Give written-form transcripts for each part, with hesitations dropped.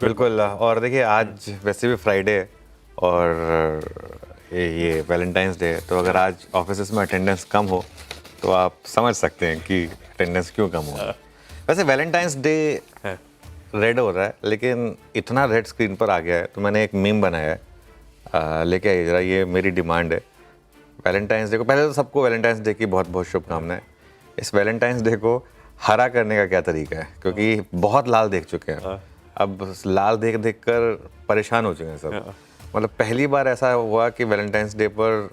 बिल्कुल। और देखिए आज वैसे भी फ्राइडे है और ये वैलेंटाइंस डे है, तो अगर आज ऑफिस में अटेंडेंस कम हो तो आप समझ सकते हैं कि अटेंडेंस क्यों कम हो। वैसे वैलेंटाइंस डे रेड हो रहा है, लेकिन इतना रेड स्क्रीन पर आ गया है तो मैंने एक मीम बनाया है, लेके आइए जरा, ये मेरी डिमांड है। वैलेंटाइंस डे को, पहले तो सबको वैलेंटाइंस डे की बहुत बहुत शुभकामनाएं। इस वैलेंटाइंस डे को हरा करने का क्या तरीका है, क्योंकि बहुत लाल देख चुके हैं, अब लाल देख देख कर परेशान हो चुके हैं सब। मतलब पहली बार ऐसा हुआ कि वैलेंटाइंस डे पर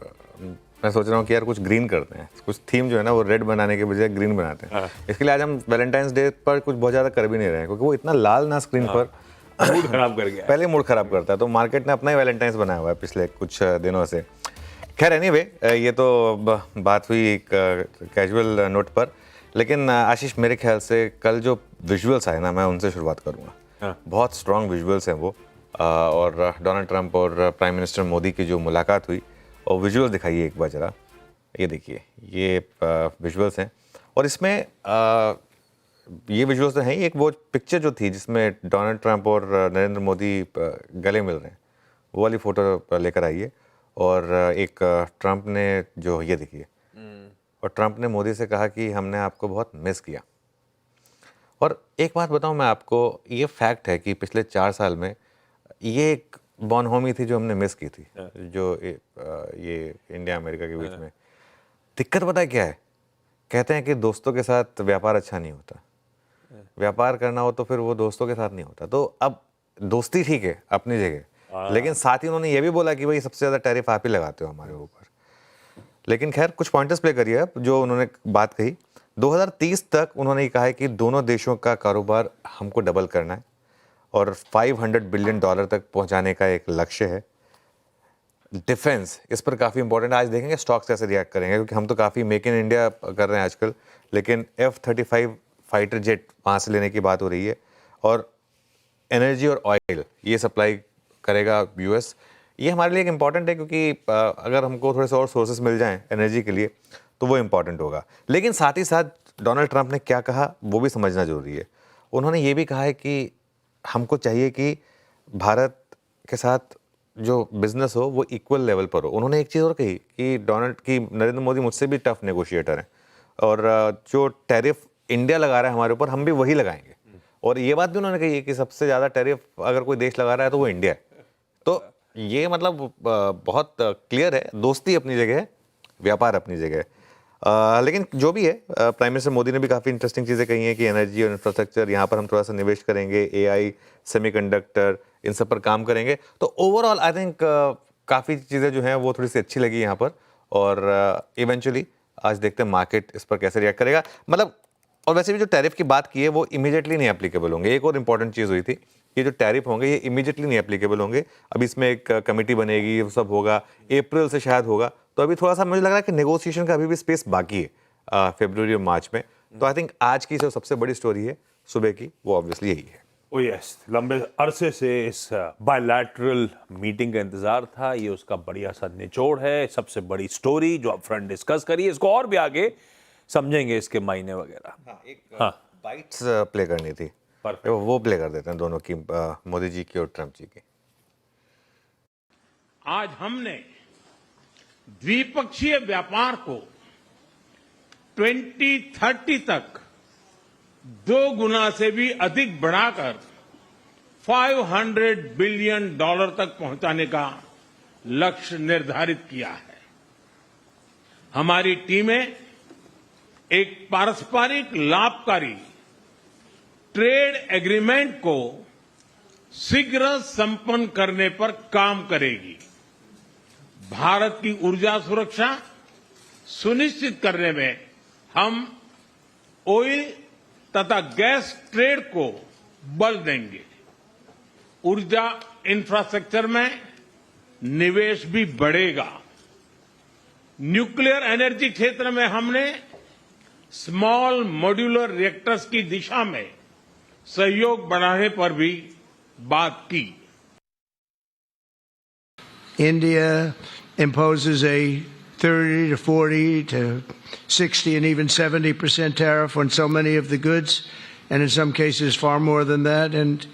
मैं सोच रहा हूँ कि यार कुछ ग्रीन करते हैं, कुछ थीम जो है ना वो रेड बनाने के बजाय ग्रीन बनाते हैं। इसके लिए आज हम वैलेंटाइंस डे पर कुछ बहुत ज़्यादा कर भी नहीं रहे हैं, क्योंकि वो इतना लाल ना स्क्रीन पर मूड खराब कर गया। पहले मूड खराब करता है। तो मार्केट ने अपना ही वैलेंटाइंस बनाया हुआ है पिछले कुछ दिनों से। खैर एनीवे, ये तो बात हुई एक कैजुअल नोट पर, लेकिन आशीष मेरे ख्याल से कल जो विजुअल्स आए ना, मैं उनसे शुरुआत करूँगा। बहुत स्ट्रॉन्ग विजुअल्स हैं वो, और डोनाल्ड ट्रंप और प्राइम मिनिस्टर मोदी की जो मुलाकात हुई, और विजुअल दिखाइए एक बार ज़रा। ये देखिए, ये विजुअल्स हैं, और इसमें ये विजुअल्स तो हैं ही, एक वो पिक्चर जो थी जिसमें डोनाल्ड ट्रंप और नरेंद्र मोदी गले मिल रहे हैं, वो वाली फ़ोटो लेकर आइए। और एक ट्रंप ने जो, ये देखिए, और ट्रंप ने मोदी से कहा कि हमने आपको बहुत मिस किया। और एक बात बताऊं मैं आपको, ये फैक्ट है कि पिछले 4 साल में ये एक बॉनहोमी थी जो हमने मिस की थी, जो ये इंडिया अमेरिका के बीच में। दिक्कत पता है क्या है? कहते हैं कि दोस्तों के साथ व्यापार अच्छा नहीं होता, व्यापार करना हो तो फिर वो दोस्तों के साथ नहीं होता। तो अब दोस्ती ठीक है अपनी जगह, लेकिन साथ ही उन्होंने ये भी बोला कि भाई सबसे ज़्यादा टैरिफ आप ही लगाते हो हमारे ऊपर। लेकिन खैर कुछ पॉइंटर्स प्ले करिए अब जो उन्होंने बात कही। 2030 तक उन्होंने ये कहा है कि दोनों देशों का कारोबार हमको डबल करना है, और $500 बिलियन तक पहुंचाने का एक लक्ष्य है। डिफेंस इस पर काफ़ी इंपॉर्टेंट है। आज देखेंगे स्टॉक्स कैसे रिएक्ट करेंगे, क्योंकि हम तो काफ़ी मेक इन इंडिया कर रहे हैं आजकल, लेकिन F-35 फाइटर जेट वहाँ से लेने की बात हो रही है, और एनर्जी और ऑयल ये सप्लाई करेगा यूएस। ये हमारे लिए एक इम्पॉर्टेंट है, क्योंकि अगर हमको थोड़े से और सोर्सेज मिल जाएं एनर्जी के लिए तो वो इम्पॉर्टेंट होगा। लेकिन साथ ही साथ डोनाल्ड ट्रंप ने क्या कहा वो भी समझना जरूरी है। उन्होंने ये भी कहा है कि हमको चाहिए कि भारत के साथ जो बिजनेस हो वो इक्वल लेवल पर हो। उन्होंने एक चीज़ और कही कि नरेंद्र मोदी मुझसे भी टफ नेगोशिएटर हैं, और जो टैरिफ इंडिया लगा रहा है हमारे ऊपर, हम भी वही लगाएंगे। और ये बात भी उन्होंने कही है कि सबसे ज़्यादा टैरिफ अगर कोई देश लगा रहा है तो वो इंडिया है। तो ये मतलब बहुत क्लियर है, दोस्ती अपनी जगह है, व्यापार अपनी जगह है। लेकिन जो भी है, प्राइम मिनिस्टर मोदी ने भी काफ़ी इंटरेस्टिंग चीज़ें कही हैं कि एनर्जी और इंफ्रास्ट्रक्चर, यहाँ पर हम थोड़ा सा निवेश करेंगे, एआई, सेमीकंडक्टर, इन सब पर काम करेंगे। तो ओवरऑल आई थिंक काफ़ी चीज़ें जो हैं वो थोड़ी सी अच्छी लगी यहाँ पर, और इवेंचुअली आज देखते हैं मार्केट इस पर कैसे रिएक्ट करेगा। मतलब, और वैसे भी जो टैरिफ की बात की है वो इमीडिएटली नहीं एप्लीकेबल होंगे। एक और इंपॉर्टेंट चीज़ हुई थी कि जो टैरिफ होंगे ये इमीडिएटली नहीं एप्लीकेबल होंगे। अब इसमें एक कमेटी बनेगी, ये सब होगा, अप्रैल से शायद होगा। तो अभी थोड़ा सा मुझे लग रहा है कि नेगोशिएशन का अभी भी स्पेस बाकी है फरवरी और मार्च में। तो आई थिंक आज की जो सबसे बड़ी स्टोरी है सुबह की, वो ऑब्वियसली यही है। ओह यस, लंबे अरसे से इस बायलैटरल मीटिंग का इंतजार था। ये उसका बढ़िया सा निचोड़ है, सबसे बड़ी स्टोरी जो अब फ्रंट डिस्कस करी है। इसको और भी आगे समझेंगे इसके मायने वगैरह। हाँ, बाइट्स प्ले करनी थी, वो प्ले कर देते हैं दोनों की, मोदी जी की और ट्रंप जी की। आज हमने द्विपक्षीय व्यापार को 2030 तक 2 गुना से भी अधिक बढ़ाकर $500 बिलियन तक पहुंचाने का लक्ष्य निर्धारित किया है। हमारी टीमें एक पारस्परिक लाभकारी ट्रेड एग्रीमेंट को शीघ्र संपन्न करने पर काम करेगी। भारत की ऊर्जा सुरक्षा सुनिश्चित करने में हम ऑयल तथा गैस ट्रेड को बल देंगे। ऊर्जा इंफ्रास्ट्रक्चर में निवेश भी बढ़ेगा। न्यूक्लियर एनर्जी क्षेत्र में हमने स्मॉल मॉड्यूलर रिएक्टर्स की दिशा में सहयोग बढ़ाने पर भी बात की। India imposes a 30 to 40 to 60 and even 70% tariff on so many of the goods, and in some cases far more than that. And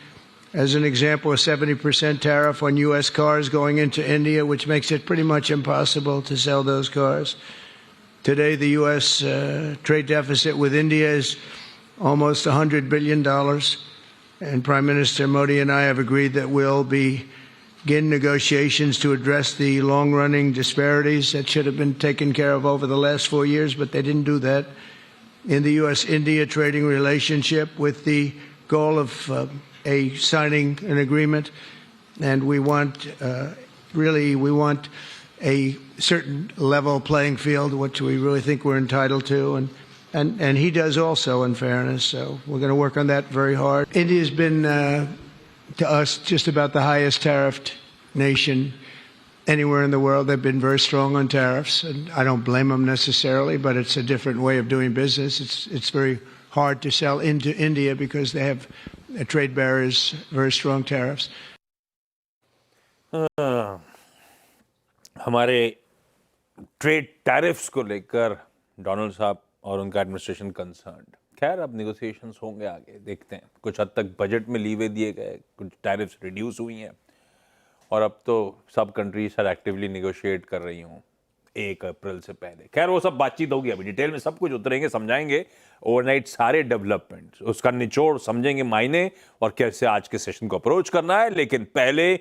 As an example, a 70% tariff on U.S. cars going into India, which makes it pretty much impossible to sell those cars. Today, the U.S. Trade deficit with India is almost $100 billion. And Prime Minister Modi and I have agreed that we'll begin negotiations to address the long-running disparities that should have been taken care of over the last 4 years, but they didn't do that. In the U.S.-India trading relationship with the goal of signing an agreement, and we want a certain level playing field, which we really think we're entitled to, and he does also, in fairness. So we're going to work on that very hard. India's been to us just about the highest tariffed nation anywhere in the world. They've been very strong on tariffs, and I don't blame them necessarily, but it's a different way of doing business. It's very hard to sell into India because they have trade barriers, very strong tariffs. हमारे trade tariffs को लेकर Donald साहब और उनका administration concerned. खैर अब negotiations होंगे आगे, देखते हैं। कुछ हद तक बजट में लीवे दिए गए, कुछ टैरिफ्स रिड्यूस हुई हैं और अब तो सब कंट्रीज सर एक्टिवली नेगोशिएट कर रही हूँ 1 अप्रैल से पहले। खैर वो सब बातचीत होगी, अभी डिटेल में सब कुछ उतरेंगे, समझाएंगे ओवरनाइट सारे डेवलपमेंट्स, उसका निचोड़ समझेंगे मायने और कैसे आज के सेशन को अप्रोच करना है। लेकिन पहले